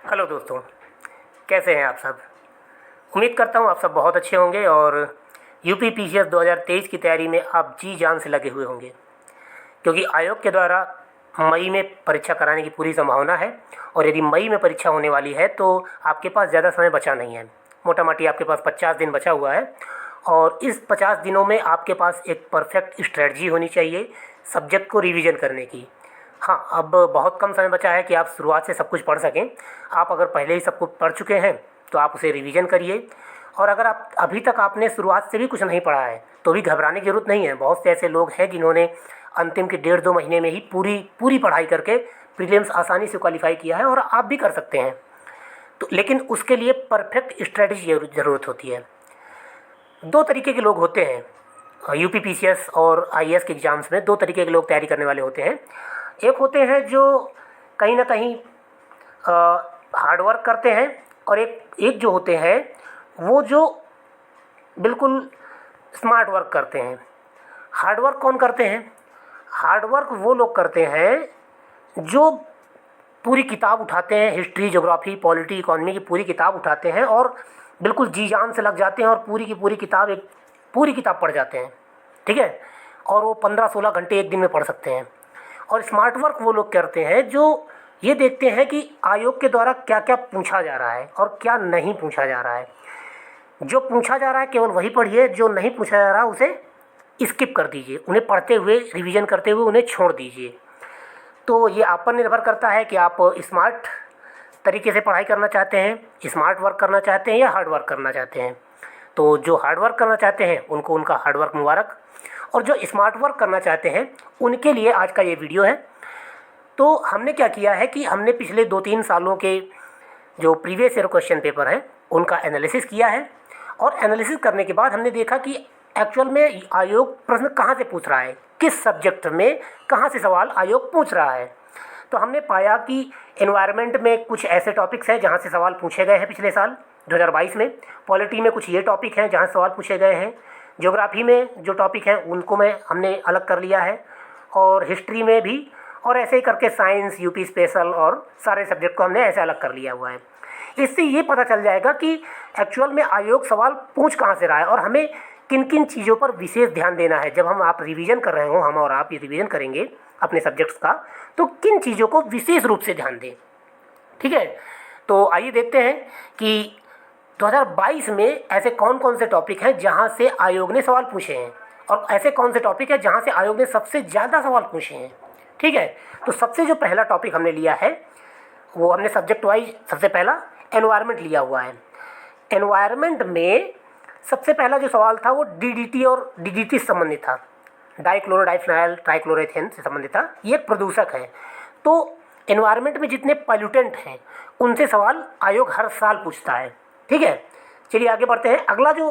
Hello दोस्तों, कैसे हैं आप सब। उम्मीद करता हूँ आप सब बहुत अच्छे होंगे और यूपी पीसीएस 2023 की तैयारी में आप जी जान से लगे हुए होंगे, क्योंकि आयोग के द्वारा मई में परीक्षा कराने की पूरी संभावना है। और यदि मई में परीक्षा होने वाली है तो आपके पास ज़्यादा समय बचा नहीं है। मोटा माटी आपके पास 50 दिन बचा हुआ है और इस 50 दिनों में आपके पास एक परफेक्ट स्ट्रेटजी होनी चाहिए सब्जेक्ट को रिवीजन करने की। हाँ, अब बहुत कम समय बचा है कि आप शुरुआत से सब कुछ पढ़ सकें। आप अगर पहले ही सब कुछ पढ़ चुके हैं तो आप उसे रिवीजन करिए। और अगर आप अभी तक आपने शुरुआत से भी कुछ नहीं पढ़ा है तो भी घबराने की ज़रूरत नहीं है। बहुत से ऐसे लोग हैं जिन्होंने अंतिम के 1.5-2 महीने में ही पूरी पूरी पढ़ाई करके प्रीलिम्स आसानी से क्वालिफाई किया है, और आप भी कर सकते हैं। तो लेकिन उसके लिए परफेक्ट स्ट्रेटजी ज़रूरत होती है। दो तरीके के लोग होते हैं यूपी पीसीएस और आईएएस के एग्ज़ाम्स में। दो तरीके के लोग तैयारी करने वाले होते हैं। एक होते हैं जो कहीं ना कहीं हार्ड वर्क करते हैं, और एक एक जो होते हैं वो जो बिल्कुल स्मार्ट वर्क करते हैं। हार्ड वर्क कौन करते हैं? हार्ड वर्क वो लोग करते हैं जो पूरी किताब उठाते हैं, हिस्ट्री, ज्योग्राफी, पॉलिटी, इकोनॉमी की पूरी किताब उठाते हैं और बिल्कुल जी जान से लग जाते हैं और पूरी की पूरी किताब, एक पूरी किताब पढ़ जाते हैं। ठीक है, और वो 15-16 घंटे एक दिन में पढ़ सकते हैं। और स्मार्ट वर्क वो लोग करते हैं जो ये देखते हैं कि आयोग के द्वारा क्या क्या पूछा जा रहा है और क्या नहीं पूछा जा रहा है। जो पूछा जा रहा है केवल वही पढ़िए, जो नहीं पूछा जा रहा उसे स्किप कर दीजिए। उन्हें पढ़ते हुए, रिवीजन करते हुए उन्हें छोड़ दीजिए। तो ये आप पर निर्भर करता है कि आप स्मार्ट तरीके से पढ़ाई करना चाहते हैं, स्मार्ट वर्क करना चाहते हैं या हार्ड वर्क करना चाहते हैं। तो जो हार्ड वर्क करना चाहते हैं उनको उनका हार्ड वर्क मुबारक, और जो स्मार्ट वर्क करना चाहते हैं उनके लिए आज का ये वीडियो है। तो हमने क्या किया है कि हमने पिछले 2-3 सालों के जो प्रीवियस ईयर क्वेश्चन पेपर हैं उनका एनालिसिस किया है, और एनालिसिस करने के बाद हमने देखा कि एक्चुअल में आयोग प्रश्न कहाँ से पूछ रहा है, किस सब्जेक्ट में कहाँ से सवाल आयोग पूछ रहा है। तो हमने पाया कि एनवायरनमेंट में कुछ ऐसे टॉपिक्स हैं जहाँ से सवाल पूछे गए हैं पिछले साल 2022 में। पॉलिटी में कुछ ये टॉपिक हैं जहाँ से सवाल पूछे गए हैं। ज्योग्राफी में जो टॉपिक हैं उनको हमने अलग कर लिया है, और हिस्ट्री में भी, और ऐसे ही करके साइंस, यूपी स्पेशल और सारे सब्जेक्ट को हमने ऐसे अलग कर लिया हुआ है। इससे ये पता चल जाएगा कि एक्चुअल में आयोग सवाल पूछ कहाँ से रहा है और हमें किन किन चीज़ों पर विशेष ध्यान देना है। जब हम आप रिवीजन कर रहे हो, हम और आप ये रिवीजन करेंगे अपने सब्जेक्ट्स का, तो किन चीज़ों को विशेष रूप से ध्यान दें। ठीक है, तो आइए देखते हैं कि 2022 में ऐसे कौन कौन से टॉपिक हैं जहाँ से आयोग ने सवाल पूछे हैं, और ऐसे कौन से टॉपिक हैं जहाँ से आयोग ने सबसे ज़्यादा सवाल पूछे हैं। ठीक है, तो सबसे जो पहला टॉपिक हमने लिया है वो हमने सब्जेक्ट वाइज सबसे पहला एनवायरनमेंट लिया हुआ है। एनवायरनमेंट में सबसे पहला जो सवाल था वो डीडीटी और डीडीटी से संबंधित था, डाइक्लोरोडाइफिनाइल ट्राइक्लोरोथेन से संबंधित था। ये एक प्रदूषक है। तो एनवायरनमेंट में जितने पॉल्यूटेंट हैं उनसे सवाल आयोग हर साल पूछता है। ठीक है, चलिए आगे बढ़ते हैं। अगला जो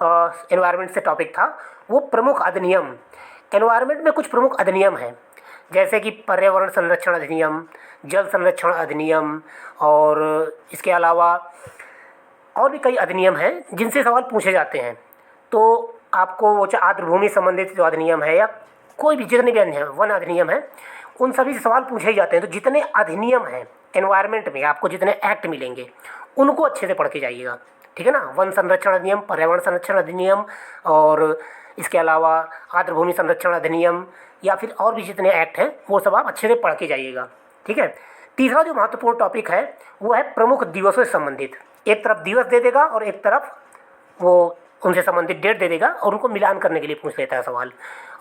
एनवायरनमेंट से टॉपिक था वो प्रमुख अधिनियम। एनवायरनमेंट में कुछ प्रमुख अधिनियम हैं, जैसे कि पर्यावरण संरक्षण अधिनियम, जल संरक्षण अधिनियम, और इसके अलावा और भी कई अधिनियम हैं जिनसे सवाल पूछे जाते हैं। तो आपको वो चाहे आर्द्र भूमि संबंधित जो अधिनियम है या कोई भी जितने भी अन्य वन अधिनियम है, उन सभी से सवाल पूछे ही जाते हैं। तो जितने अधिनियम हैं एनवायरनमेंट में, आपको जितने एक्ट मिलेंगे उनको अच्छे से पढ़ के जाइएगा। ठीक है ना, वन संरक्षण अधिनियम, पर्यावरण संरक्षण अधिनियम, और इसके अलावा आर्द्र भूमि संरक्षण अधिनियम, या फिर और भी जितने एक्ट हैं वो सब आप अच्छे से पढ़ के जाइएगा। ठीक है, तीसरा जो महत्वपूर्ण टॉपिक है वो है प्रमुख दिवसों से संबंधित। एक तरफ दिवस दे देगा और एक तरफ वो उनसे संबंधित डेट दे देगा, और उनको मिलान करने के लिए पूछ लेता है सवाल।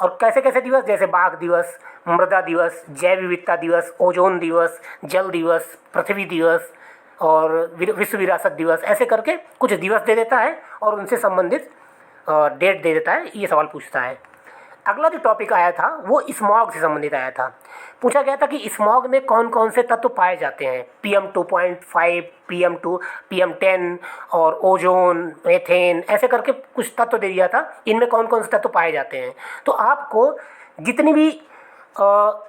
और कैसे कैसे दिवस, जैसे बाघ दिवस, मृदा दिवस, जैव विविधता दिवस, ओजोन दिवस, जल दिवस, पृथ्वी दिवस और विश्व विरासत दिवस, ऐसे करके कुछ दिवस दे देता है और उनसे संबंधित डेट दे देता है। ये सवाल पूछता है। अगला जो टॉपिक आया था वो स्मॉग से संबंधित आया था। पूछा गया था कि स्मॉग में कौन कौन से तत्व पाए जाते हैं। PM2.5, PM10 और ओजोन, मीथेन, ऐसे करके कुछ तत्व दे दिया था। इनमें कौन कौन से तत्व पाए जाते हैं। तो आपको जितनी भी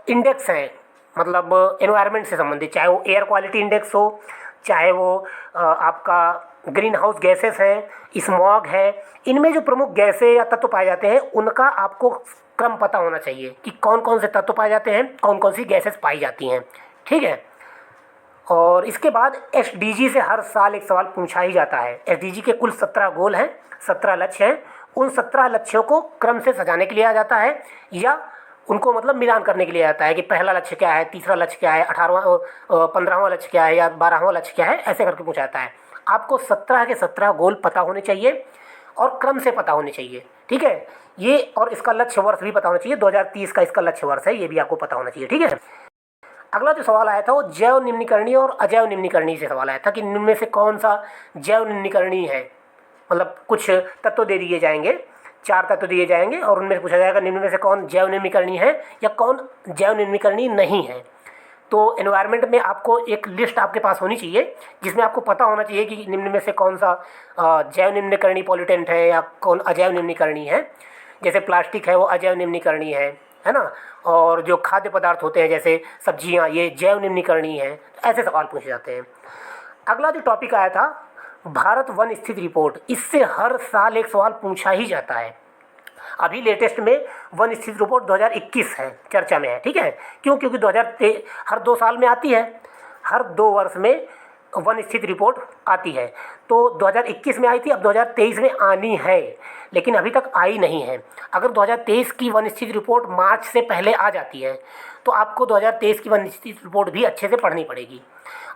इंडेक्स हैं, मतलब एनवायरनमेंट से संबंधित, चाहे वो एयर क्वालिटी इंडेक्स हो, चाहे वो आपका ग्रीन हाउस गैसेस हैं, स्मॉग है, इनमें जो प्रमुख गैसें या तत्व पाए जाते हैं उनका आपको क्रम पता होना चाहिए कि कौन कौन से तत्व पाए जाते हैं, कौन कौन सी गैसेस पाई जाती हैं। ठीक है, और इसके बाद एसडीजी से हर साल एक सवाल पूछा ही जाता है। एसडीजी के कुल 17 गोल हैं, 17 लक्ष्य हैं। उन 17 लक्ष्यों को क्रम से सजाने के लिए आ जाता है या उनको मतलब मिलान करने के लिए आता है कि पहला लक्ष्य क्या है, तीसरा लक्ष्य क्या है, 15वां लक्ष्य क्या है या 12वां लक्ष्य क्या है, ऐसे करके पूछा जाता है। आपको 17 के 17 गोल पता होने चाहिए और क्रम से पता होने चाहिए, ठीक है। ये और इसका लक्ष्य वर्ष भी पता होना चाहिए, 2030 का इसका लक्ष्य वर्ष है, ये भी आपको पता होना चाहिए, ठीक है। अगला जो सवाल आया था वो जैव निम्नीकरणीय और अजैव निम्नीकरणीय से सवाल आया था कि निम्न में से कौन सा जैव निम्नीकरणीय है। मतलब कुछ तत्व दे दिए जाएंगे, 4 तत्व दिए जाएंगे और उनमें से पूछा जाएगा निम्न में से कौन जैव निम्नीकरणीय है या कौन जैव निम्नीकरणीय नहीं है। तो एनवायरनमेंट में आपको एक लिस्ट आपके पास होनी चाहिए जिसमें आपको पता होना चाहिए कि निम्न में से कौन सा जैव निम्नीकरणीय पॉल्यूटेंट है या कौन अजैव निम्नीकरणीय है। जैसे प्लास्टिक है वो अजैव निम्नीकरणीय है ना। और जो खाद्य पदार्थ होते हैं जैसे सब्जियां, ये जैव निम्नीकरणीय हैं। ऐसे सवाल पूछे जाते हैं। अगला जो टॉपिक आया था भारत वन स्थिति रिपोर्ट, इससे हर साल एक सवाल पूछा ही जाता है। अभी लेटेस्ट में वन स्थिति रिपोर्ट 2021 है, चर्चा में है, ठीक है। क्यों? क्योंकि 2023 हर 2 साल में आती है, हर 2 वर्ष में वन स्थिति रिपोर्ट आती है। तो 2021 में आई थी, अब 2023 में आनी है, लेकिन अभी तक आई नहीं है। अगर 2023 की वन स्थिति रिपोर्ट मार्च से पहले आ जाती है तो आपको 2023 की वन स्थिति रिपोर्ट भी अच्छे से पढ़नी पड़ेगी।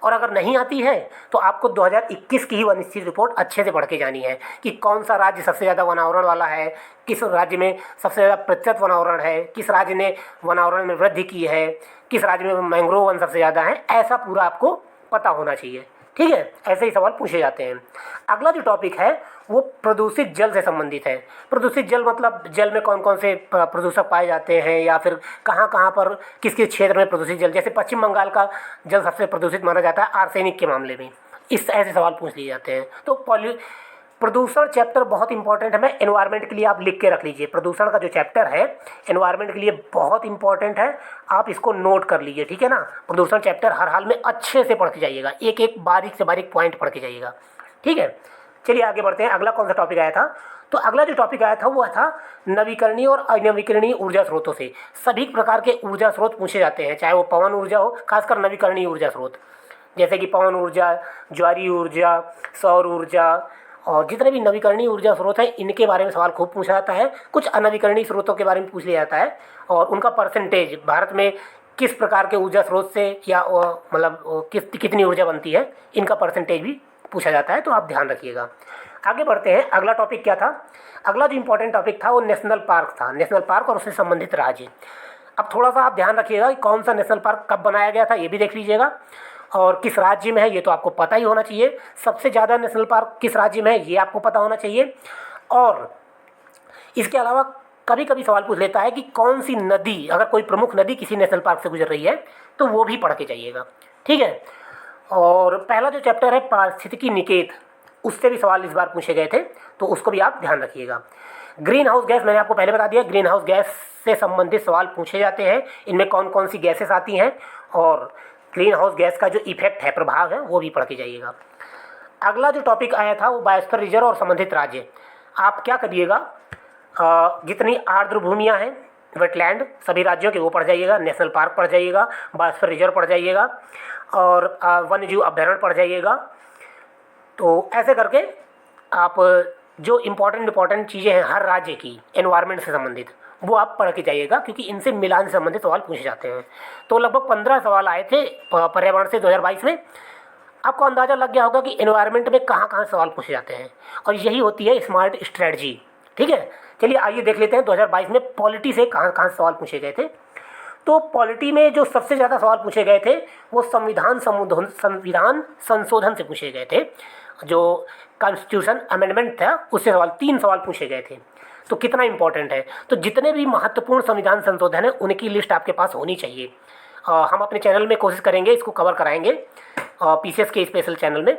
और अगर नहीं आती है तो आपको 2021 की ही वन स्थिति रिपोर्ट अच्छे से पढ़ के जानी है कि कौन सा राज्य सबसे ज़्यादा वनावरण वाला है, किस राज्य में सबसे ज़्यादा प्रतिशत वनावरण है, किस राज्य ने वनावरण में वृद्धि की है, किस राज्य में मैंग्रोव वन सबसे ज़्यादा है। ऐसा पूरा आपको पता होना चाहिए, ठीक है। ऐसे ही सवाल पूछे जाते हैं। अगला जो टॉपिक है वो प्रदूषित जल से संबंधित है। प्रदूषित जल मतलब जल में कौन कौन से प्रदूषक पाए जाते हैं या फिर कहाँ कहाँ पर किस किस क्षेत्र में प्रदूषित जल। जैसे पश्चिम बंगाल का जल सबसे प्रदूषित माना जाता है आर्सेनिक के मामले में। इस ऐसे सवाल पूछ लिए जाते हैं। तो प्रदूषण चैप्टर बहुत इंपॉर्टेंट है। मैं एनवायरनमेंट के लिए आप लिख के रख लीजिए। प्रदूषण का जो चैप्टर है एनवायरनमेंट के लिए बहुत इंपॉर्टेंट है, आप इसको नोट कर लीजिए, ठीक है ना। प्रदूषण चैप्टर हर हाल में अच्छे से पढ़ के जाइएगा, एक एक बारीक से बारीक पॉइंट पढ़ के जाइएगा, ठीक है। चलिए आगे बढ़ते हैं। अगला कौन सा टॉपिक आया था? तो अगला जो टॉपिक आया था वो था नवीकरणीय और अनवीकरणीय ऊर्जा स्रोतों से। सभी प्रकार के ऊर्जा स्रोत पूछे जाते हैं, चाहे वो पवन ऊर्जा हो, खासकर नवीकरणीय ऊर्जा स्रोत जैसे कि पवन ऊर्जा, ज्वारीय ऊर्जा, सौर ऊर्जा और जितने भी नवीकरणीय ऊर्जा स्रोत हैं इनके बारे में सवाल खूब पूछा जाता है। कुछ अनवीकरणीय स्रोतों के बारे में पूछ लिया जाता है और उनका परसेंटेज, भारत में किस प्रकार के ऊर्जा स्रोत से या मतलब कितनी ऊर्जा बनती है, इनका परसेंटेज भी पूछा जाता है, तो आप ध्यान रखिएगा। आगे बढ़ते हैं। अगला टॉपिक क्या था? अगला जो इम्पोर्टेंट टॉपिक था वो नेशनल पार्क था। नेशनल पार्क और उससे संबंधित राज्य। अब थोड़ा सा आप ध्यान रखिएगा कि कौन सा नेशनल पार्क कब बनाया गया था, ये भी देख लीजिएगा, और किस राज्य में है ये तो आपको पता ही होना चाहिए। सबसे ज़्यादा नेशनल पार्क किस राज्य में है ये आपको पता होना चाहिए। और इसके अलावा कभी कभी सवाल पूछ लेता है कि कौन सी नदी, अगर कोई प्रमुख नदी किसी नेशनल पार्क से गुजर रही है तो वो भी पढ़ के जाइएगा, ठीक है। और पहला जो चैप्टर है पारिस्थितिकी निकेत, उससे भी सवाल इस बार पूछे गए थे, तो उसको भी आप ध्यान रखिएगा। ग्रीन हाउस गैस मैंने आपको पहले बता दिया, ग्रीन हाउस गैस से संबंधित सवाल पूछे जाते हैं। इनमें कौन कौन सी गैसेस आती हैं और ग्रीन हाउस गैस का जो इफेक्ट है, प्रभाव है, वो भी पढ़ के जाइएगा। अगला जो टॉपिक आया था वो बायोस्फीयर रिजर्व और संबंधित राज्य। आप क्या करिएगा, जितनी आर्द्र भूमियाँ हैं, वेटलैंड, सभी राज्यों के वो पढ़ जाइएगा, नेशनल पार्क पढ़ जाइएगा, बायोस्फीयर रिजर्व पढ़ जाइएगा और वन्यजीव अभ्यारण्य पढ़ जाइएगा। तो ऐसे करके आप जो इम्पोर्टेंट चीज़ें हैं हर राज्य की एनवायरनमेंट से संबंधित, वो आप पढ़ के जाइएगा, क्योंकि इनसे मिलान से संबंधित सवाल पूछे जाते हैं। तो लगभग 15 सवाल आए थे पर्यावरण से 2022 में। आपको अंदाज़ा लग गया होगा कि एनवायरनमेंट में कहाँ कहाँ सवाल पूछे जाते हैं, और यही होती है स्मार्ट स्ट्रेटजी, ठीक है। चलिए आइए देख लेते हैं 2022 में पॉलिटी से कहाँ कहाँ सवाल पूछे गए थे। तो पॉलिटी में जो सबसे ज़्यादा सवाल पूछे गए थे वो संविधान संशोधन से पूछे गए थे। जो कॉन्स्टिट्यूशन अमेंडमेंट था उससे 3 सवाल पूछे गए थे। तो कितना इंपॉर्टेंट है, तो जितने भी महत्वपूर्ण संविधान संशोधन है उनकी लिस्ट आपके पास होनी चाहिए। हम अपने चैनल में कोशिश करेंगे इसको कवर कराएंगे, पीसीएस के स्पेशल चैनल में।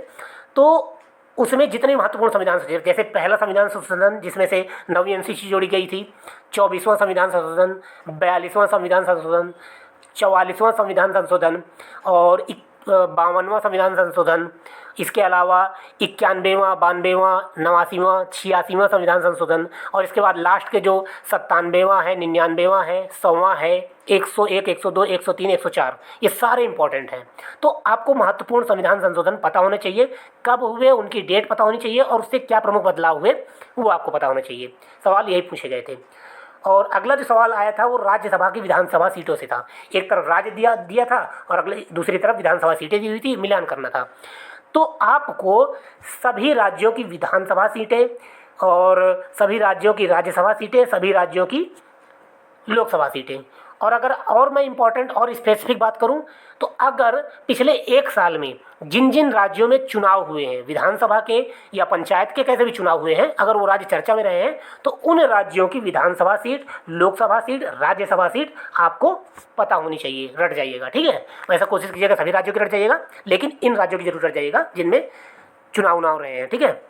तो उसमें जितने महत्वपूर्ण संविधान संशोधन, जैसे पहला संविधान संशोधन जिसमें से 9वीं अनुसूची जोड़ी गई थी, 24वां संविधान संशोधन, 42वां संविधान संशोधन, 44वां संविधान संशोधन और 52वां संविधान संशोधन, इसके अलावा 91वां, 92वां, 89वां, 86वां संविधान संशोधन, और इसके बाद लास्ट के जो 97वां है, 99वां है, 100वां है, 101, 102, 103, 104, ये सारे इंपॉर्टेंट हैं। तो आपको महत्वपूर्ण संविधान संशोधन पता होने चाहिए, कब हुए, उनकी डेट पता होनी चाहिए, और उससे क्या प्रमुख बदलाव हुए वो आपको पता होना चाहिए। सवाल यही पूछे गए थे। और अगला जो सवाल आया था वो राज्यसभा की विधानसभा सीटों से था। एक तरफ राज्य दिया दिया था और अगले दूसरी तरफ विधानसभा सीटें दी हुई थी, मिलान करना था। तो आपको सभी राज्यों की विधानसभा सीटें और सभी राज्यों की राज्यसभा सीटें, सभी राज्यों की लोकसभा सीटें, और अगर और मैं इम्पॉर्टेंट और स्पेसिफिक बात करूं तो अगर पिछले एक साल में जिन जिन राज्यों में चुनाव हुए हैं, विधानसभा के या पंचायत के कैसे भी चुनाव हुए हैं, अगर वो राज्य चर्चा में रहे हैं तो उन राज्यों की Vidhan Sabha seat, Lok Sabha seat, Rajya Sabha seat आपको पता होनी चाहिए। रट जाइएगा, ठीक है। वैसा कोशिश कीजिएगा सभी राज्यों की रट जाइएगा, लेकिन इन राज्यों की जरूर रट जाइएगा जिनमें चुनाव रहे हैं, ठीक है।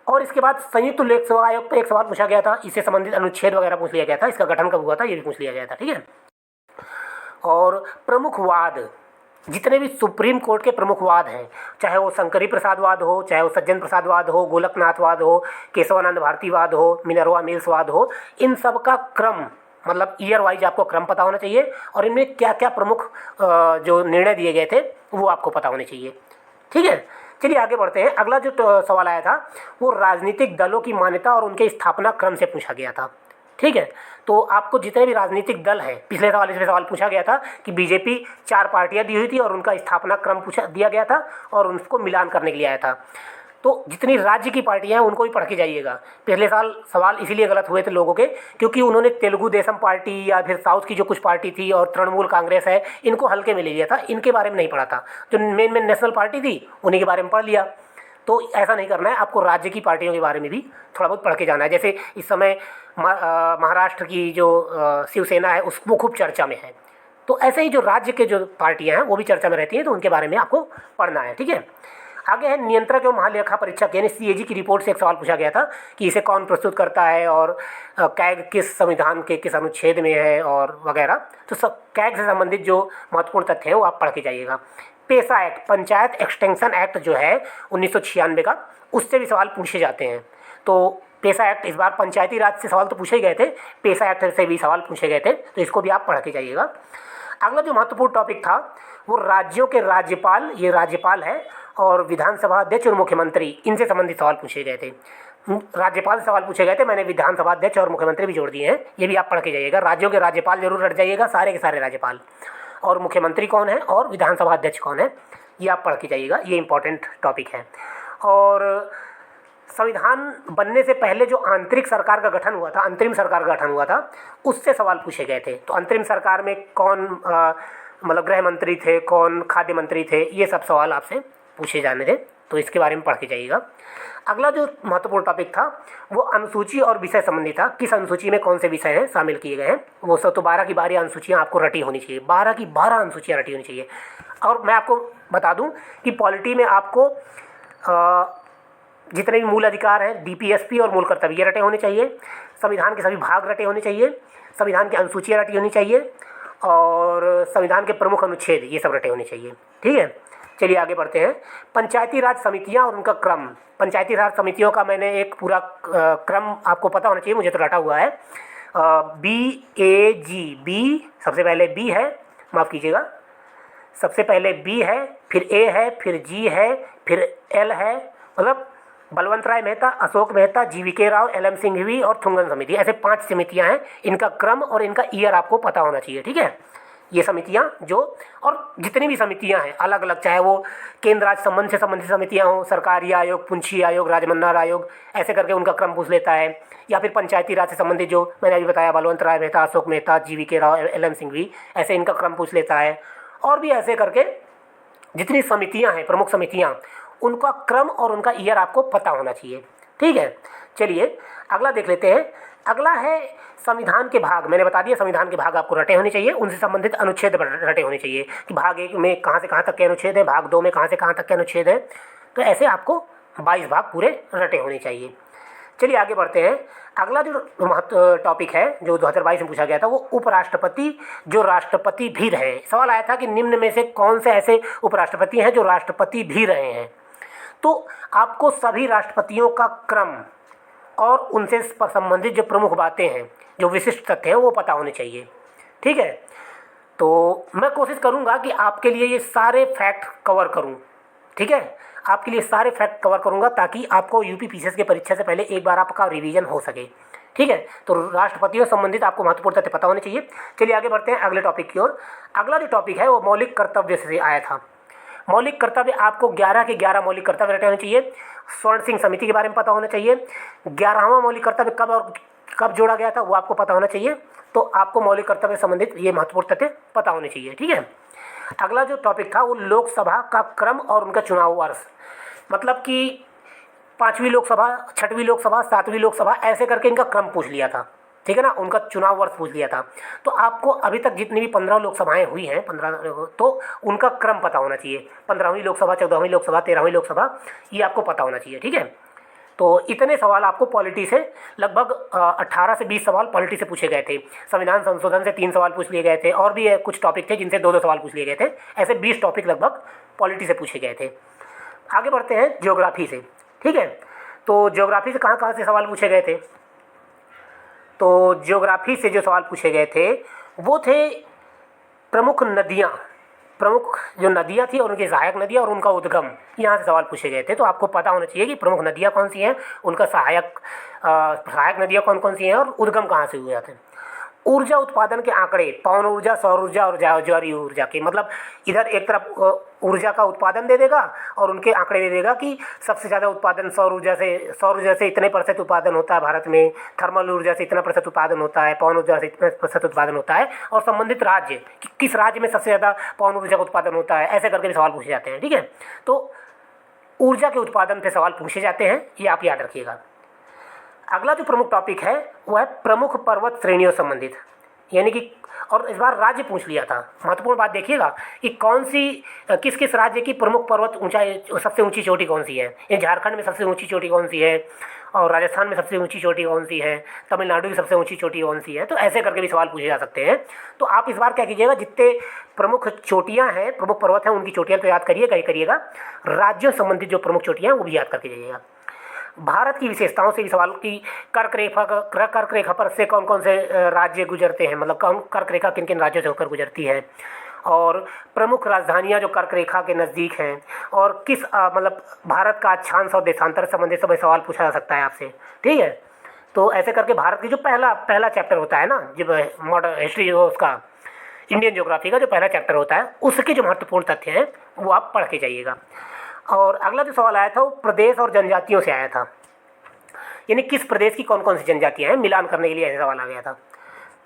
और इसके बाद संयुक्त लोक सेवा आयोग पर एक सवाल पूछा गया था, इससे संबंधित अनुच्छेद वगैरह पूछ लिया गया था, इसका गठन कब हुआ था ये भी पूछ लिया गया था, ठीक है। और प्रमुख वाद, जितने भी सुप्रीम कोर्ट के प्रमुख वाद हैं, चाहे वो शंकरी प्रसाद वाद हो, चाहे वो सज्जन प्रसाद वाद हो, गोलकनाथ वाद हो, केशवानंद भारती वाद हो, मिनर्वा मिल्स वाद हो, इन सब का क्रम, मतलब ईयर वाइज आपको क्रम पता होना चाहिए, और इनमें क्या क्या प्रमुख जो निर्णय दिए गए थे वो आपको पता होने चाहिए, ठीक है। चलिए आगे बढ़ते हैं। अगला जो सवाल आया था वो राजनीतिक दलों की मान्यता और उनके स्थापना क्रम से पूछा गया था, ठीक है। तो आपको जितने भी राजनीतिक दल हैं, पिछले सवाल इसमें सवाल पूछा गया था कि बीजेपी 4 पार्टियां दी हुई थी और उनका स्थापना क्रम पूछा दिया गया था और उनको मिलान करने के लिए आया था। तो जितनी राज्य की पार्टियां हैं उनको भी पढ़ के जाइएगा। पिछले साल सवाल इसीलिए गलत हुए थे लोगों के, क्योंकि उन्होंने तेलुगु देशम पार्टी या फिर साउथ की जो कुछ पार्टी थी और तृणमूल कांग्रेस है, इनको हल्के में ले लिया था, इनके बारे में नहीं पढ़ा था। जो मेन नेशनल पार्टी थी उन्हीं के बारे में पढ़ लिया। तो ऐसा नहीं करना है, आपको राज्य की पार्टियों के बारे में भी थोड़ा बहुत पढ़ के जाना है। जैसे इस समय महाराष्ट्र की जो शिवसेना है वो खूब चर्चा में है, तो ऐसे ही जो राज्य के जो पार्टियां हैं वो भी चर्चा में रहती हैं, तो उनके बारे में आपको पढ़ना है, ठीक है। आगे है नियंत्रक एवं महालेखा परीक्षक यानी सीएजी की रिपोर्ट से एक सवाल पूछा गया था कि इसे कौन प्रस्तुत करता है और कैग किस संविधान के किस अनुच्छेद में है और वगैरह। तो सब कैग से संबंधित जो महत्वपूर्ण तथ्य हैं वो आप पढ़ के जाइएगा। पेसा एक्ट, पंचायत एक्सटेंशन एक्ट जो है 1996 का, उससे भी सवाल पूछे जाते हैं। तो पेसा एक्ट, इस बार पंचायती राज से सवाल तो पूछे ही गए थे, पेसा एक्ट से भी सवाल पूछे गए थे, तो इसको भी आप पढ़ के जाइएगा। अगला जो महत्वपूर्ण टॉपिक था वो राज्यों के राज्यपाल, ये राज्यपाल है, और विधानसभा अध्यक्ष और मुख्यमंत्री, इनसे संबंधित सवाल पूछे गए थे। राज्यपाल से सवाल पूछे गए थे, मैंने विधानसभा अध्यक्ष और मुख्यमंत्री भी जोड़ दिए हैं, ये भी आप पढ़ के जाइएगा। राज्यों के राज्यपाल जरूर रट जाइएगा, सारे के सारे राज्यपाल, और मुख्यमंत्री कौन है और विधानसभा अध्यक्ष कौन है ये आप पढ़ के जाइएगा, ये इंपॉर्टेंट टॉपिक है। और संविधान बनने से पहले जो आंतरिक सरकार का गठन हुआ था, अंतरिम सरकार का गठन हुआ था, उससे सवाल पूछे गए थे। तो अंतरिम सरकार में कौन मतलब गृह मंत्री थे, कौन खाद्य मंत्री थे, ये सब सवाल आपसे पूछे जाने थे, तो इसके बारे में पढ़ के जाइएगा। अगला जो महत्वपूर्ण टॉपिक था वो अनुसूची और विषय संबंधी था, किस अनुसूची में कौन से विषय हैं शामिल किए गए हैं वो सब। तो 12 की 12 अनुसूचियाँ आपको रटी होनी चाहिए, 12 की 12 अनुसूचियाँ रटी होनी चाहिए। और मैं आपको बता दूं कि पॉलिटी में आपको जितने भी मूल अधिकार हैं, डीपीएसपी और मूल कर्तव्य, ये रटे होने चाहिए। संविधान के सभी भाग रटे होने चाहिए, संविधान की अनुसूचियाँ रटी होनी चाहिए, और संविधान के प्रमुख अनुच्छेद ये सब रटे होने चाहिए, ठीक है। चलिए आगे बढ़ते हैं। पंचायती राज समितियां और उनका क्रम। पंचायती राज समितियों का मैंने एक पूरा क्रम आपको पता होना चाहिए, मुझे तो रटा हुआ है। BAG, बी सबसे पहले बी है, माफ़ कीजिएगा, सबसे पहले बी है, फिर ए है, फिर जी है, फिर एल है, मतलब बलवंत राय मेहता, अशोक मेहता, GVK राव, LM सिंघवी और थुंगन समिति, ऐसे 5 समितियां हैं। इनका क्रम और इनका ईयर आपको पता होना चाहिए, ठीक है। ये समितियां जो, और जितनी भी समितियां हैं अलग अलग, चाहे वो केंद्र राज्य संबंध से संबंधित समितियां हों, सरकारी आयोग, पुंछी आयोग, राजमन्नार आयोग, ऐसे करके उनका क्रम पूछ लेता है, या फिर पंचायती राज से संबंधित जो मैंने अभी बताया, बलवंत राय मेहता, अशोक मेहता, GVK राव, LM सिंघवी, ऐसे इनका क्रम पूछ लेता है। और भी ऐसे करके जितनी समितियां हैं, प्रमुख समितियां, उनका क्रम और उनका ईयर आपको पता होना चाहिए, ठीक है। चलिए अगला देख लेते हैं। अगला है संविधान के भाग। मैंने बता दिया संविधान के भाग आपको रटे होने चाहिए, उनसे संबंधित अनुच्छेद रटे होने चाहिए कि भाग 1 में कहाँ से कहाँ तक के अनुच्छेद है, भाग 2 में कहाँ से कहाँ तक के अनुच्छेद है। तो ऐसे आपको 22 भाग पूरे रटे होने चाहिए। चलिए आगे बढ़ते हैं। अगला जो महत्व टॉपिक है जो 2022 में पूछा गया था वो उपराष्ट्रपति जो राष्ट्रपति भी रहे। सवाल आया था कि निम्न में से कौन से ऐसे उपराष्ट्रपति हैं जो राष्ट्रपति भी रहे हैं। तो आपको सभी राष्ट्रपतियों का क्रम और उनसे संबंधित जो प्रमुख बातें हैं, जो विशिष्ट तथ्य हैं, वो पता होने चाहिए। ठीक है, तो मैं कोशिश करूँगा कि आपके लिए ये सारे फैक्ट कवर करूँ। ठीक है, आपके लिए सारे फैक्ट कवर करूँगा ताकि आपको यूपी पीसीएस की परीक्षा से पहले एक बार आपका रिवीजन हो सके। ठीक है, तो राष्ट्रपतियों से संबंधित आपको महत्वपूर्ण तथ्य पता होने चाहिए। चलिए आगे बढ़ते हैं अगले टॉपिक की ओर। अगला जो टॉपिक है वो मौलिक कर्तव्य से आया था। मौलिक कर्तव्य आपको 11 के 11 मौलिक कर्तव्य रटे होने चाहिए। स्वर्ण सिंह समिति के बारे में पता होना चाहिए। 11वां मौलिक कर्तव्य कब और कब जोड़ा गया था वो आपको पता होना चाहिए। तो आपको मौलिक कर्तव्य से संबंधित ये महत्वपूर्ण तथ्य पता होने चाहिए। ठीक है, अगला जो टॉपिक था वो लोकसभा का क्रम और उनका चुनाव वर्ष, मतलब कि 5वीं लोकसभा, 6वीं लोकसभा, 7वीं लोकसभा, ऐसे करके इनका क्रम पूछ लिया था। ठीक है ना, उनका चुनाव वर्ष पूछ लिया था। तो आपको अभी तक जितनी भी 15 लोकसभाएं हुई हैं, 15, तो उनका क्रम पता होना चाहिए। 15वीं लोकसभा, 14वीं लोकसभा, 13वीं लोकसभा, ये आपको पता होना चाहिए। ठीक है, तो इतने सवाल आपको पॉलिटी से लगभग 18 से 20 सवाल पॉलिटी से पूछे गए थे। संविधान संशोधन से 3 सवाल पूछ लिए गए थे, और भी कुछ टॉपिक थे जिनसे 2-2 सवाल पूछ लिए गए थे। ऐसे 20 टॉपिक लगभग पॉलिटी से पूछे गए थे। आगे बढ़ते हैं ज्योग्राफी से। ठीक है, तो ज्योग्राफी से कहाँ कहाँ से सवाल पूछे गए थे? तो ज्योग्राफी से जो सवाल पूछे गए थे वो थे प्रमुख नदियाँ, प्रमुख जो नदियाँ थी और उनकी सहायक नदियाँ और उनका उद्गम, यहाँ से सवाल पूछे गए थे। तो आपको पता होना चाहिए कि प्रमुख नदियाँ कौन सी हैं, उनका सहायक नदियाँ कौन कौन सी हैं और उद्गम कहाँ से हुए थे। ऊर्जा उत्पादन के आंकड़े, पवन ऊर्जा, सौर ऊर्जा और ज्वारीय ऊर्जा के, मतलब इधर एक तरफ ऊर्जा का उत्पादन दे देगा और उनके आंकड़े दे देगा कि सबसे ज़्यादा उत्पादन सौर ऊर्जा से इतने % उत्पादन होता है भारत में, थर्मल ऊर्जा से इतना % उत्पादन होता है, पवन ऊर्जा से इतना % उत्पादन होता है, और संबंधित राज्य कि किस राज्य में सबसे ज़्यादा पवन ऊर्जा का उत्पादन होता है, ऐसे करके भी सवाल पूछे जाते हैं। ठीक है, तो ऊर्जा के उत्पादन पे सवाल पूछे जाते हैं, ये आप याद रखिएगा। अगला जो प्रमुख टॉपिक है वह है प्रमुख पर्वत श्रेणियों संबंधित, यानी कि, और इस बार राज्य पूछ लिया था। महत्वपूर्ण बात देखिएगा कि कौन सी किस किस राज्य की प्रमुख पर्वत ऊंचाई, सबसे ऊंची चोटी कौन सी है। ये झारखंड में सबसे ऊंची चोटी कौन सी है, और राजस्थान में सबसे ऊंची चोटी कौन सी है, तमिलनाडु की सबसे ऊंची चोटी कौन सी है। तो ऐसे करके भी सवाल पूछे जा सकते हैं। तो आप इस बार क्या कीजिएगा, जितने प्रमुख चोटियाँ हैं, प्रमुख पर्वत हैं, उनकी चोटियाँ तो याद करिएगा, राज्यों संबंधित जो प्रमुख चोटियाँ हैं वो भी याद करके जाइएगा। भारत की विशेषताओं से भी सवाल की कर्क रेखा पर से कौन कौन से राज्य गुजरते हैं, मतलब कौन कर्क रेखा किन किन राज्यों से होकर गुजरती है, और प्रमुख राजधानियां जो कर्क रेखा के नज़दीक हैं, और किस मतलब भारत का अक्षांश और देशांतर संबंधित सभी सवाल पूछा जा सकता है आपसे। ठीक है, तो ऐसे करके भारत की जो पहला चैप्टर होता है ना, जब मॉडर्न हिस्ट्री उसका इंडियन ज्योग्राफी का जो पहला चैप्टर होता है, उसके जो महत्वपूर्ण तथ्य हैं वो आप पढ़ के जाइएगा। और अगला जो सवाल आया था वो प्रदेश और जनजातियों से आया था, यानी किस प्रदेश की कौन कौन सी जनजातियाँ हैं, मिलान करने के लिए ऐसा सवाल आ गया था।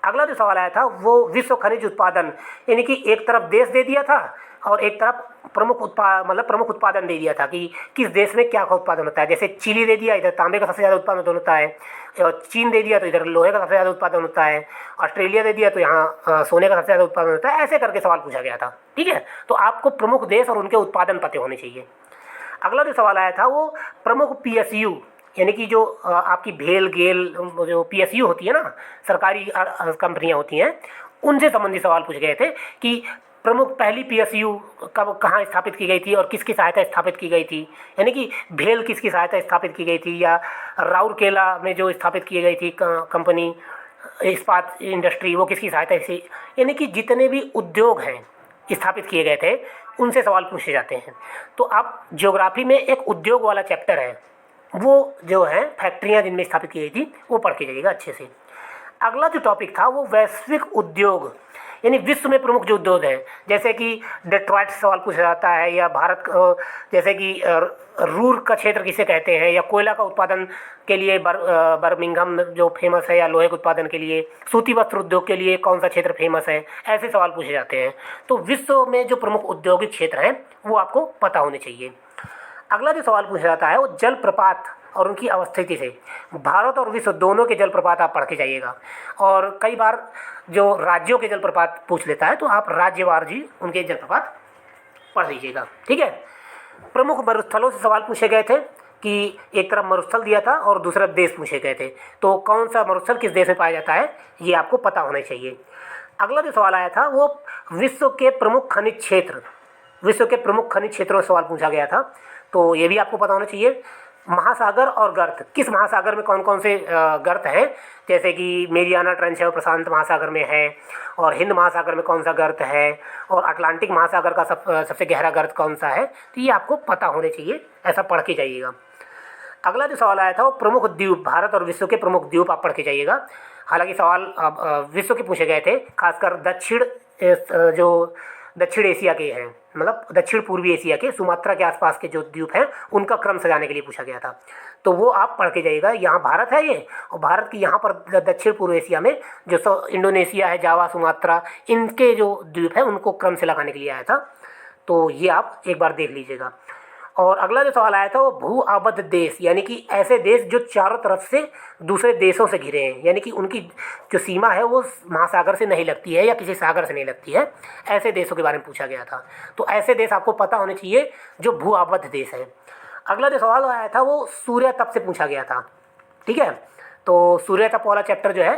अगला जो सवाल आया था वो विश्व खनिज उत्पादन, यानी कि एक तरफ देश दे दिया था और एक तरफ प्रमुख उत्पादन दे दिया था कि किस देश में क्या उत्पादन होता है। जैसे चिली दे दिया, इधर तांबे का सबसे ज़्यादा उत्पादन होता है, और चीन दे दिया तो इधर लोहे का सबसे ज़्यादा उत्पादन होता है, ऑस्ट्रेलिया दे दिया तो यहाँ सोने का सबसे ज़्यादा उत्पादन होता है। ऐसे करके सवाल पूछा गया था। ठीक है, तो आपको प्रमुख देश और उनके उत्पादन पते होने चाहिए। अगला जो सवाल आया था वो प्रमुख PSU, यानी कि जो आपकी भेल गेल जो PSU होती है ना, सरकारी कंपनियां होती हैं, उनसे संबंधित सवाल पूछे गए थे कि प्रमुख पहली PSU कब कहाँ स्थापित की गई थी और किसकी सहायता स्थापित की गई थी, यानी कि भेल किसकी सहायता स्थापित की गई थी, या राउरकेला में जो स्थापित की गई थी कंपनी इस्पात इंडस्ट्री, वो किसकी सहायता से, यानी कि जितने भी उद्योग हैं स्थापित किए गए थे उनसे सवाल पूछे जाते हैं। तो आप ज्योग्राफी में एक उद्योग वाला चैप्टर है, वो जो है फैक्ट्रियाँ जिनमें स्थापित की गई थी वो पढ़ के जाइएगा अच्छे से। अगला जो टॉपिक था वो वैश्विक उद्योग, यानी विश्व में प्रमुख जो उद्योग हैं, जैसे कि डेट्रॉइट से सवाल पूछा जाता है, या भारत जैसे कि रूर का क्षेत्र किसे कहते हैं, या कोयला का उत्पादन के लिए बर्मिंघम जो फेमस है, या लोहे के उत्पादन के लिए, सूती वस्त्र उद्योग के लिए कौन सा क्षेत्र फेमस है, ऐसे सवाल पूछे जाते हैं। तो विश्व में जो प्रमुख औद्योगिक क्षेत्र हैं वो आपको पता होने चाहिए। अगला जो सवाल पूछा जाता है वो जलप्रपात और उनकी अवस्थिति से, भारत और विश्व दोनों के जलप्रपात आप पढ़ के जाइएगा। और कई बार जो राज्यों के जलप्रपात पूछ लेता है तो आप राज्यवार जी उनके जलप्रपात पढ़ लीजिएगा। ठीक है, प्रमुख मरुस्थलों से सवाल पूछे गए थे कि एक तरफ मरुस्थल दिया था और दूसरा देश पूछे गए थे, तो कौन सा मरुस्थल किस देश में पाया जाता है ये आपको पता होना चाहिए। अगला जो सवाल आया था वो विश्व के प्रमुख खनिज क्षेत्र, विश्व के प्रमुख खनिज क्षेत्रों से सवाल पूछा गया था, तो ये भी आपको पता होना चाहिए। महासागर और गर्त, किस महासागर में कौन कौन से गर्त हैं, जैसे कि मेरियाना ट्रेंच है वो प्रशांत महासागर में है, और हिंद महासागर में कौन सा गर्त है, और अटलांटिक महासागर का सबसे गहरा गर्त कौन सा है, तो ये आपको पता होने चाहिए, ऐसा पढ़ के जाइएगा। अगला जो सवाल आया था वो प्रमुख द्वीप, भारत और विश्व के प्रमुख द्वीप आप पढ़ के जाइएगा। हालांकि सवाल विश्व के पूछे गए थे, खासकर जो दक्षिण एशिया के हैं, मतलब दक्षिण पूर्वी एशिया के सुमात्रा के आसपास के जो द्वीप हैं उनका क्रम सजाने के लिए पूछा गया था, तो वो आप पढ़ के जाइएगा। यहाँ भारत है ये, और भारत की यहाँ पर दक्षिण पूर्व एशिया में जो इंडोनेशिया है, जावा, सुमात्रा, इनके जो द्वीप हैं उनको क्रम से लगाने के लिए आया था, तो ये आप एक बार देख लीजिएगा। और अगला जो सवाल आया था वो भू आबद्ध देश, यानी कि ऐसे देश जो चारों तरफ से दूसरे देशों से घिरे हैं, यानी कि उनकी जो सीमा है वो महासागर से नहीं लगती है या किसी सागर से नहीं लगती है, ऐसे देशों के बारे में पूछा गया था, तो ऐसे देश आपको पता होने चाहिए जो भू आबद्ध देश हैं। अगला जो सवाल आया था वो सूर्य तप से पूछा गया था, ठीक है, तो सूर्य तप वाला चैप्टर जो है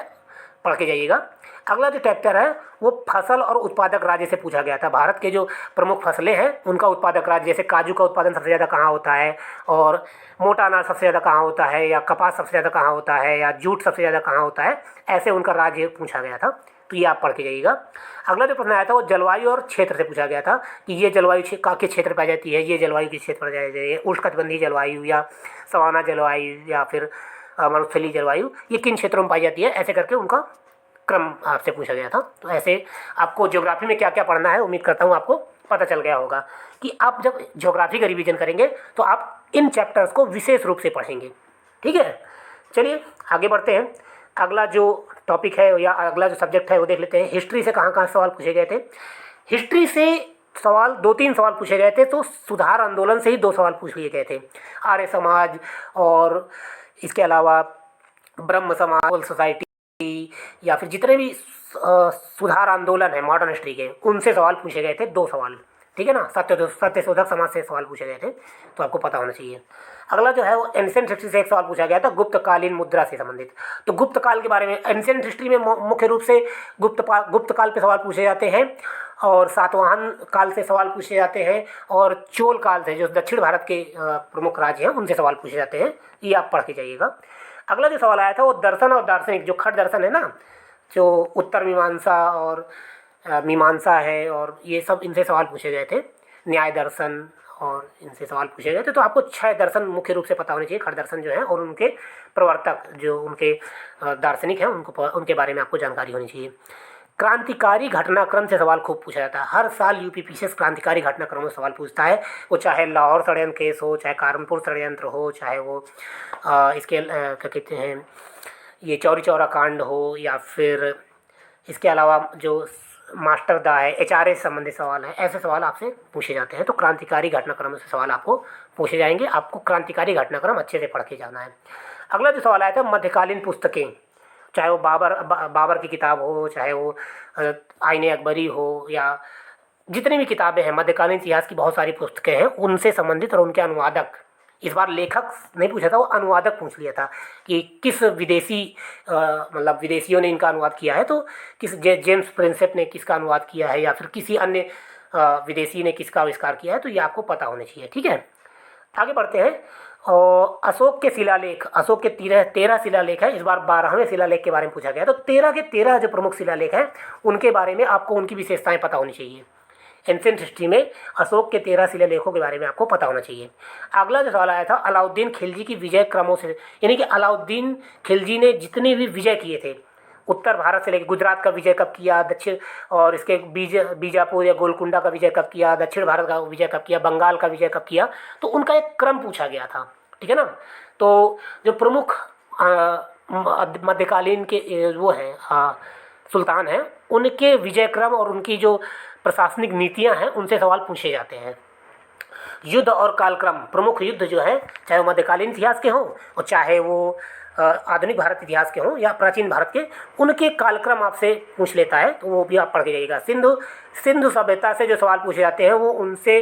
पढ़ के जाइएगा। अगला जो चैप्टर है वो फसल और उत्पादक राज्य से पूछा गया था। भारत के जो प्रमुख फसलें हैं उनका उत्पादक राज्य, जैसे काजू का उत्पादन सबसे ज़्यादा कहाँ होता है, और मोटा अनाज सबसे ज़्यादा कहाँ होता है, या कपास सबसे ज़्यादा कहाँ होता है, या जूट सबसे ज़्यादा कहाँ होता है, ऐसे उनका राज्य पूछा गया था, तो ये आप पढ़ के जाइएगा। अगला जो प्रश्न आया था वो जलवायु और क्षेत्र से पूछा गया था कि ये जलवायु किस क्षेत्र पाई जाती है, ये जलवायु किस क्षेत्र पर पाई जाती है, उष्णकटिबंधीय जलवायु या सवाना जलवायु या फिर मरुस्थलीय जलवायु, ये किन क्षेत्रों में पाई जाती है, ऐसे करके उनका क्रम आपसे पूछा गया था। तो ऐसे आपको ज्योग्राफी में क्या क्या पढ़ना है, उम्मीद करता हूँ आपको पता चल गया होगा कि आप जब ज्योग्राफी का रिवीजन करेंगे तो आप इन चैप्टर्स को विशेष रूप से पढ़ेंगे, ठीक है। चलिए आगे बढ़ते हैं। अगला जो टॉपिक है या अगला जो सब्जेक्ट है वो देख लेते हैं। हिस्ट्री से कहाँ कहाँ सवाल पूछे गए थे। हिस्ट्री से सवाल 2-3 सवाल पूछे गए थे, तो सुधार आंदोलन से ही 2 सवाल पूछ लिए गए थे। आर्य समाज और इसके अलावा ब्रह्म समाज सोसाइटी या फिर जितने भी सुधार आंदोलन है मॉडर्न हिस्ट्री के, उनसे सवाल पूछे गए थे 2 सवाल, ठीक है ना। सत्यशोधक समाज से सवाल पूछे गए थे, तो आपको पता होना चाहिए। अगला जो है वो एंशिएंट हिस्ट्री से एक सवाल पूछा गया था गुप्तकालीन मुद्रा से संबंधित। तो गुप्त काल के बारे में एंशिएंट हिस्ट्री में मुख्य रूप से गुप्त काल पे सवाल पूछे जाते हैं, और सातवाहन काल से सवाल पूछे जाते हैं, और चोल काल से जो दक्षिण भारत के प्रमुख राज्य हैं उनसे सवाल पूछे जाते हैं, ये आप पढ़ के जाइएगा। अगला जो सवाल आया था वो दर्शन और दार्शनिक, जो खट दर्शन है ना, जो उत्तर मीमांसा और मीमांसा है, और ये सब इनसे सवाल पूछे गए थे। न्याय दर्शन और इनसे सवाल पूछे गए थे, तो आपको 6 दर्शन मुख्य रूप से पता होने चाहिए, खट दर्शन जो है, और उनके प्रवर्तक जो उनके दार्शनिक हैं उनके बारे में आपको जानकारी होनी चाहिए। क्रांतिकारी घटनाक्रम से सवाल खूब पूछा जाता है। हर साल यूपीपीसीएस क्रांतिकारी घटनाक्रमों से सवाल पूछता है, वो चाहे लाहौर षड्यंत्र केस हो, चाहे कानपुर षड्यंत्र हो, चाहे वो इसके क्या कहते हैं ये चौरी चौरा कांड हो, या फिर इसके अलावा जो मास्टर दा है, एचआरए से संबंधित सवाल है, ऐसे सवाल आपसे पूछे जाते हैं। तो क्रांतिकारी घटनाक्रम से सवाल आपको पूछे जाएंगे, आपको क्रांतिकारी घटनाक्रम अच्छे से पढ़ के जाना है। अगला जो सवाल आया था मध्यकालीन पुस्तकें, चाहे वो बाबर की किताब हो, चाहे वो आईने अकबरी हो, या जितनी भी किताबें हैं मध्यकालीन इतिहास की बहुत सारी पुस्तकें हैं, उनसे संबंधित और उनके अनुवादक, इस बार लेखक नहीं पूछा था, वो अनुवादक पूछ लिया था कि किस विदेशी मतलब विदेशियों ने इनका अनुवाद किया है, तो किस जेम्स प्रिंसेप ने किसका अनुवाद किया है, या फिर किसी अन्य विदेशी ने किसका आविष्कार किया है, तो ये आपको पता होने चाहिए, ठीक है। आगे बढ़ते हैं। और अशोक के शिलालेख, अशोक के 13 शिलालेख है, इस बार 12वें शिलालेख के बारे में पूछा गया। तो 13 के 13 जो प्रमुख शिलालेख हैं उनके बारे में आपको उनकी विशेषताएं पता होनी चाहिए। एंशिएंट हिस्ट्री में अशोक के 13 शिलालेखों के बारे में आपको पता होना चाहिए। अगला जो सवाल आया था अलाउद्दीन खिलजी की विजय क्रमों से, यानी कि अलाउद्दीन खिलजी ने जितने भी विजय किए थे, उत्तर भारत से लेकर गुजरात का विजय कब किया, दक्षिण और इसके बीजापुर या गोलकुंडा का विजय कब किया, दक्षिण भारत का विजय कब किया, बंगाल का विजय कब किया, तो उनका एक क्रम पूछा गया था, ठीक है ना। तो जो प्रमुख मध्यकालीन के वो हैं सुल्तान हैं, उनके विजय क्रम और उनकी जो प्रशासनिक नीतियां हैं उनसे सवाल पूछे जाते हैं। युद्ध और कालक्रम, प्रमुख युद्ध जो है, चाहे वो मध्यकालीन इतिहास के हों और चाहे वो आधुनिक भारत इतिहास के हों या प्राचीन भारत के, उनके कालक्रम आपसे पूछ लेता है, तो वो भी आप पढ़ के जाइएगा। सिंधु सभ्यता से जो सवाल पूछे जाते हैं वो उनसे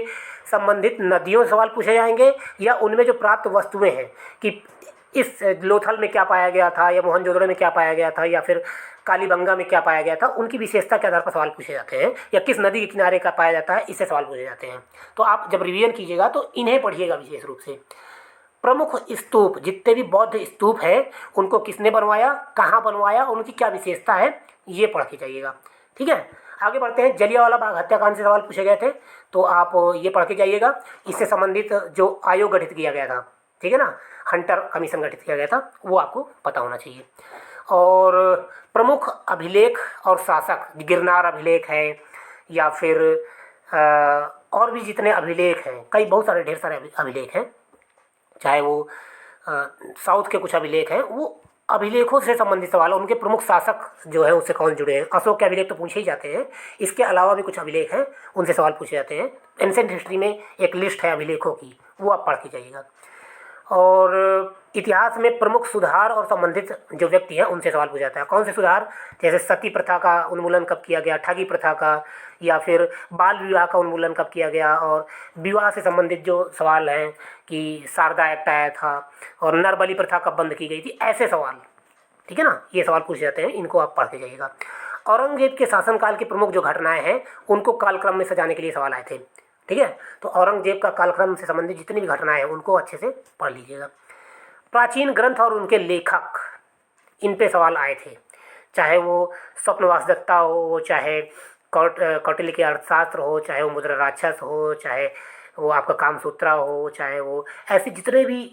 संबंधित नदियों से सवाल पूछे जाएंगे, या उनमें जो प्राप्त वस्तुएं हैं कि इस लोथल में क्या पाया गया था, या मोहनजोदड़ो में क्या पाया गया था, या फिर कालीबंगा में क्या पाया गया था, उनकी विशेषता के आधार पर सवाल पूछे जाते हैं। या किस नदी के किनारे का पाया जाता है, इससे सवाल पूछे जाते हैं। तो आप जब रिवीजन कीजिएगा तो इन्हें पढ़िएगा विशेष रूप से। प्रमुख स्तूप, जितने भी बौद्ध स्तूप हैं उनको किसने बनवाया, कहाँ बनवाया, उनकी क्या विशेषता है, ये पढ़ के जाइएगा। ठीक है, आगे बढ़ते हैं। जलियांवाला बाग हत्याकांड से सवाल पूछे गए थे, तो आप ये पढ़ के जाइएगा। इससे संबंधित जो आयोग गठित किया गया था, ठीक है ना, हंटर कमीशन गठित किया गया था, वो आपको पता होना चाहिए। और प्रमुख अभिलेख और शासक, गिरनार अभिलेख है, या फिर और भी जितने अभिलेख हैं, कई बहुत सारे ढेर सारे अभिलेख हैं, चाहे वो साउथ के कुछ अभिलेख हैं, वो अभिलेखों से संबंधित सवाल है। उनके प्रमुख शासक जो है उससे कौन जुड़े हैं, अशोक के अभिलेख तो पूछे ही जाते हैं, इसके अलावा भी कुछ अभिलेख हैं, उनसे सवाल पूछे जाते हैं। एंसेंट हिस्ट्री में एक लिस्ट है अभिलेखों की, वो आप पढ़ के जाइएगा। और इतिहास में प्रमुख सुधार और संबंधित जो व्यक्ति हैं उनसे सवाल पूछा जाता है। कौन से सुधार, जैसे सती प्रथा का उन्मूलन कब किया गया, ठगी प्रथा का, या फिर बाल विवाह का उन्मूलन कब किया गया, और विवाह से संबंधित जो सवाल हैं कि शारदा एक्ट आया था, और नरबली प्रथा कब बंद की गई थी, ऐसे सवाल, ठीक है ना, ये सवाल पूछे जाते हैं, इनको आप पढ़ के जाइएगा। औरंगजेब के शासनकाल की प्रमुख जो घटनाएं हैं उनको कालक्रम में सजाने के लिए सवाल आए थे। ठीक है, तो औरंगजेब का कालक्रम से संबंधित जितनी भी घटनाएं हैं उनको अच्छे से पढ़ लीजिएगा। प्राचीन ग्रंथ और उनके लेखक, इन पे सवाल आए थे, चाहे वो स्वप्नवास दत्ता हो, चाहे कौटिल्य के अर्थशास्त्र हो, चाहे वो मुद्रा राक्षस हो, चाहे वो आपका कामसूत्रा हो, चाहे वो ऐसे जितने भी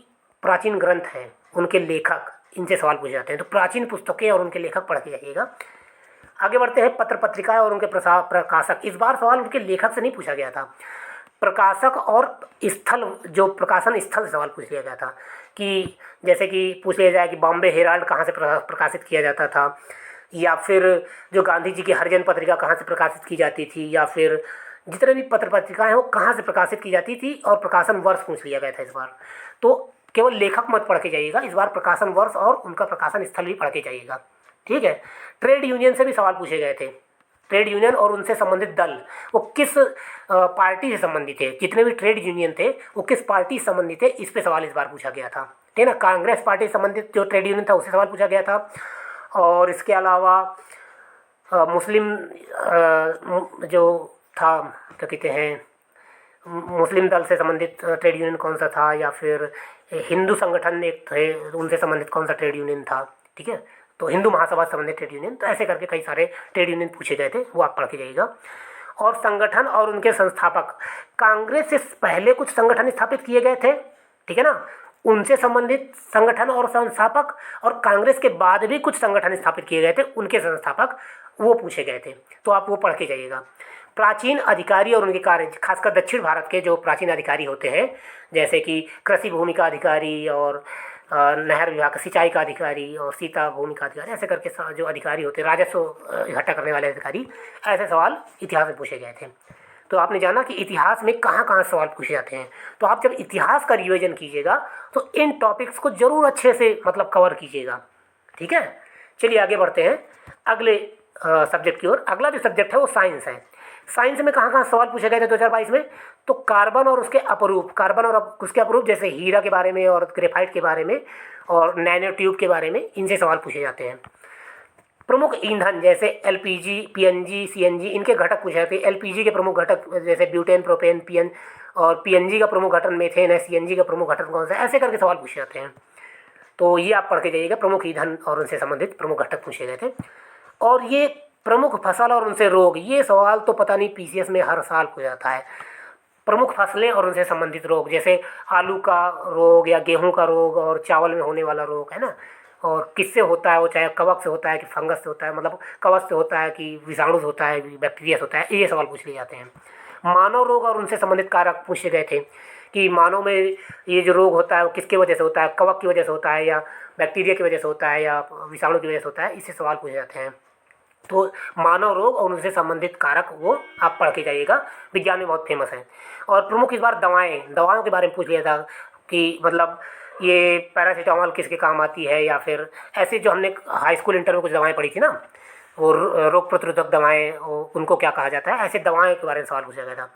प्राचीन ग्रंथ हैं उनके लेखक, इनसे सवाल पूछे जाते हैं। तो प्राचीन पुस्तकें और उनके लेखक पढ़ के जाइएगा। आगे बढ़ते हैं। पत्र पत्रिकाएं और उनके प्रकाशक, इस बार सवाल उनके लेखक से नहीं पूछा गया था, प्रकाशक और स्थल, जो प्रकाशन स्थल से सवाल पूछ लिया गया था, कि जैसे कि पूछ लिया जाए कि बॉम्बे हेराल्ड कहाँ से प्रकाशित किया जाता था, या फिर जो गांधी जी की हरिजन पत्रिका कहाँ से प्रकाशित की जाती थी, या फिर जितने भी पत्र पत्रिकाएं हैं वो कहाँ से प्रकाशित की जाती थी, और प्रकाशन वर्ष पूछ लिया गया था इस बार। तो केवल लेखक मत पढ़ के जाइएगा, इस बार प्रकाशन वर्ष और उनका प्रकाशन स्थल भी पढ़ के जाइएगा। ठीक है, ट्रेड यूनियन से भी सवाल पूछे गए थे। ट्रेड यूनियन और उनसे संबंधित दल, वो किस पार्टी से संबंधित थे, जितने भी ट्रेड यूनियन थे वो किस पार्टी से संबंधित थे, इस पे सवाल इस बार पूछा गया था। ठीक है ना, कांग्रेस पार्टी से संबंधित जो ट्रेड यूनियन था उससे सवाल पूछा गया था। और इसके अलावा मुस्लिम जो था, क्या कहते हैं, मुस्लिम दल से संबंधित ट्रेड यूनियन कौन सा था, या फिर हिंदू संगठन एक थे उनसे संबंधित कौन सा ट्रेड यूनियन था। ठीक है, तो हिंदू महासभा से संबंधित ट्रेड यूनियन, तो ऐसे करके कई सारे ट्रेड यूनियन पूछे गए थे, वो आप पढ़ के जाइएगा। और संगठन और उनके संस्थापक, कांग्रेस से पहले कुछ संगठन स्थापित किए गए थे, ठीक है ना, उनसे संबंधित संगठन और संस्थापक, और कांग्रेस के बाद भी कुछ संगठन स्थापित किए गए थे, उनके संस्थापक, वो पूछे गए थे, तो आप वो पढ़ के जाइएगा। प्राचीन अधिकारी और उनके कार्य, खासकर दक्षिण भारत के जो प्राचीन अधिकारी होते हैं, जैसे कि कृषि भूमि का अधिकारी, और नहर विभाग का सिंचाई का अधिकारी, और सीता भूमि का अधिकारी, ऐसे करके जो अधिकारी होते हैं, राजस्व इकट्ठा करने वाले अधिकारी, ऐसे सवाल इतिहास में पूछे गए थे। तो आपने जाना कि इतिहास में कहाँ कहाँ सवाल पूछे जाते हैं। तो आप जब इतिहास का रिविजन कीजिएगा तो इन टॉपिक्स को जरूर अच्छे से मतलब कवर कीजिएगा। ठीक है, चलिए आगे बढ़ते हैं अगले सब्जेक्ट की ओर। अगला जो सब्जेक्ट है वो साइंस है। साइंस में कहाँ कहाँ सवाल पूछे गए थे 2022 में, तो कार्बन और उसके अपरूप, कार्बन और उसके अपरूप, जैसे हीरा के बारे में और ग्रेफाइट के बारे में और नैनो ट्यूब के बारे में, इनसे सवाल पूछे जाते हैं। प्रमुख ईंधन जैसे एलपीजी, पीएनजी, सीएनजी, इनके घटक पूछे जाते हैं। एलपीजी के प्रमुख घटक जैसे ब्यूटेन, प्रोपेन, पीएन, और पीएनजी का प्रमुख घटक मेथेन है, सीएनजी का प्रमुख घटक कौन सा है, ऐसे करके सवाल पूछे जाते हैं। तो ये आप पढ़ के जाइएगा, प्रमुख ईंधन और उनसे संबंधित प्रमुख घटक पूछे गए थे। और ये प्रमुख फसल और उनसे रोग, ये सवाल तो पता नहीं पीसीएस में हर साल पूछा जाता है। प्रमुख फसलें और उनसे संबंधित रोग, जैसे आलू का रोग या गेहूं का रोग और चावल में होने वाला रोग, है ना, और किससे होता है वो, चाहे कवक से होता है कि फंगस से होता है, मतलब कवक से होता है कि विषाणु से होता है, बैक्टीरिया से होता है, ये सवाल पूछ लिए जाते हैं। मानव रोग और उनसे संबंधित कारक पूछे गए थे कि मानव में ये जो रोग होता है वो किसकी वजह से होता है, कवक की वजह से होता है, या बैक्टीरिया की वजह से होता है, या विषाणु की वजह से होता है, इससे सवाल पूछे जाते हैं। तो मानव रोग और उनसे संबंधित कारक वो आप पढ़ के जाइएगा, विज्ञान में बहुत फेमस है। और प्रमुख इस बार दवाओं के बारे में पूछ लिया था कि मतलब ये पैरासीटामोल किसके काम आती है, या फिर ऐसे जो हमने हाई स्कूल इंटर में कुछ दवाएं पढ़ी थी ना, वो रोग प्रतिरोधक दवाएं, उनको क्या कहा जाता है, ऐसे दवाएं के बारे में सवाल पूछा गया था।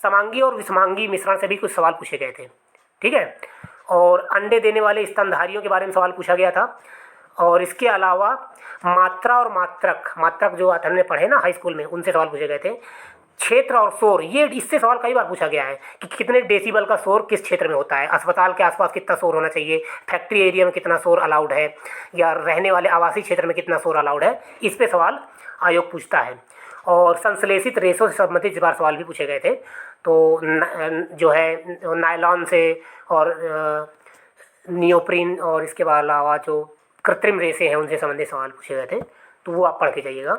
समांगी और विषमांगी मिश्रण से भी कुछ सवाल पूछे गए थे। ठीक है, और अंडे देने वाले स्तनधारियों के बारे में सवाल पूछा गया था। और इसके अलावा मात्रा और मात्रक, मात्रक जो हमने पढ़े ना हाई स्कूल में, उनसे सवाल पूछे गए थे। क्षेत्र और शोर, ये इससे सवाल कई बार पूछा गया है कि कितने डेसिबल का शोर किस क्षेत्र में होता है, अस्पताल के आसपास कितना शोर होना चाहिए, फैक्ट्री एरिया में कितना शोर अलाउड है, या रहने वाले आवासीय क्षेत्र में कितना शोर अलाउड है, इस पे सवाल आयोग पूछता है। और संश्लेषित रेशों से संबंधित इस बार सवाल भी पूछे गए थे। तो जो है नायलॉन से और नियोप्रीन और इसके अलावा जो कृत्रिम रेशे हैं उनसे संबंधित सवाल पूछे गए थे, तो वो आप पढ़ के जाइएगा।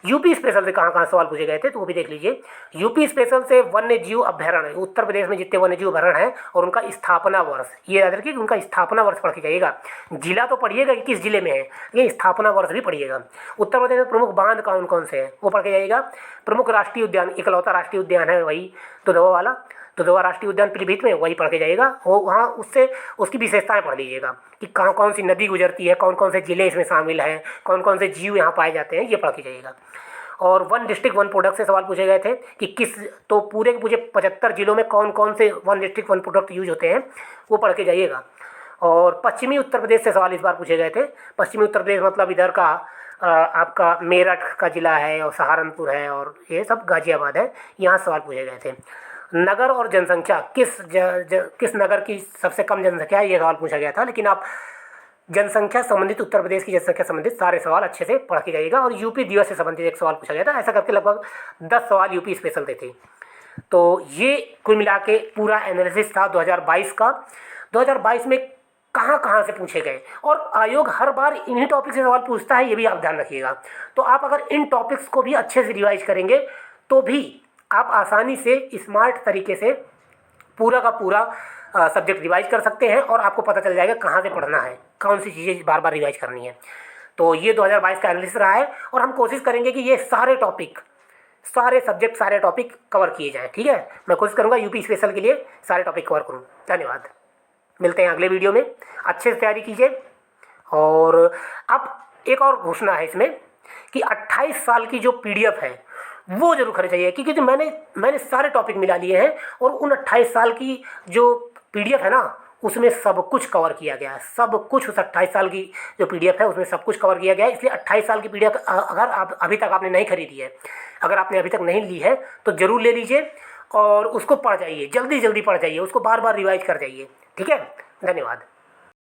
यूपी स्पेशल से कहाँ कहाँ सवाल पूछे गए थे तो वो भी देख लीजिए। यूपी स्पेशल से वन्य जीव अभ्यारण्य, उत्तर प्रदेश में जितने वन्य जीव अभ्यारण्य हैं और उनका स्थापना वर्ष, ये याद रखिए कि उनका स्थापना वर्ष पढ़ के जाइएगा। जिला तो पढ़िएगा कि किस जिले में है, ये स्थापना वर्ष भी पढ़िएगा। उत्तर प्रदेश में प्रमुख बांध कौन कौन से हैं वो पढ़ के जाइएगा। प्रमुख राष्ट्रीय उद्यान, इकलौता राष्ट्रीय उद्यान है वही दुधवा वाला, दुधवा राष्ट्रीय उद्यान पीलीभीत में, वही पढ़ के जाइएगा। वो वहाँ उससे उसकी विशेषताएं पढ़ लीजिएगा कि कहाँ कौन सी नदी गुजरती है, कौन कौन से ज़िले इसमें शामिल हैं, कौन कौन से जीव यहाँ पाए जाते हैं, ये पढ़ के जाइएगा। और वन डिस्ट्रिक्ट वन प्रोडक्ट से सवाल पूछे गए थे कि किस, तो पूरे के पूरे 75 जिलों में कौन कौन से one district one product use होते हैं वो पढ़ के जाइएगा। और पश्चिमी उत्तर प्रदेश से सवाल इस बार पूछे गए थे। पश्चिमी उत्तर प्रदेश मतलब इधर का आपका मेरठ का ज़िला है और सहारनपुर है और ये सब गाज़ियाबाद है, यहाँ सवाल पूछे गए थे। नगर और जनसंख्या, किस नगर की सबसे कम जनसंख्या है, ये सवाल पूछा गया था। लेकिन आप जनसंख्या संबंधित, उत्तर प्रदेश की जनसंख्या संबंधित सारे सवाल अच्छे से पढ़ के जाइएगा। और यूपी दिवस से संबंधित एक सवाल पूछा गया था। ऐसा करके लगभग 10 सवाल यूपी स्पेशल थे। तो ये कुल मिला के पूरा एनालिसिस था 2022 का। 2022 में कहाँ कहाँ से पूछे गए, और आयोग हर बार इन्हीं टॉपिक से सवाल पूछता है, ये भी आप ध्यान रखिएगा। तो आप अगर इन टॉपिक्स को भी अच्छे से रिवाइज करेंगे तो भी आप आसानी से स्मार्ट तरीके से पूरा का पूरा सब्जेक्ट रिवाइज कर सकते हैं और आपको पता चल जाएगा कहाँ से पढ़ना है, कौन सी चीज़ें बार बार रिवाइज करनी है। तो ये 2022 का एनालिसिस रहा है और हम कोशिश करेंगे कि ये सारे टॉपिक, सारे सब्जेक्ट, सारे टॉपिक कवर किए जाएँ। ठीक है, मैं कोशिश करूँगा यूपी स्पेशल के लिए सारे टॉपिक कवर करूँ। धन्यवाद, मिलते हैं अगले वीडियो में। अच्छे से तैयारी कीजिए। और अब एक और घोषणा है इसमें कि 28 साल की जो PDF है वो जरूर खरीदिए, क्योंकि मैंने सारे टॉपिक मिला लिए हैं और उन 28 साल की जो PDF है ना उसमें सब कुछ कवर किया गया है। सब कुछ उस 28 साल की जो PDF है उसमें सब कुछ कवर किया गया है। इसलिए 28 साल की PDF अगर आप अभी तक आपने नहीं खरीदी है, अगर आपने अभी तक नहीं ली है तो ज़रूर ले लीजिए और उसको पढ़ जाइए, जल्दी जल्दी पढ़ जाइए, उसको बार बार रिवाइज कर जाइए। ठीक है, धन्यवाद।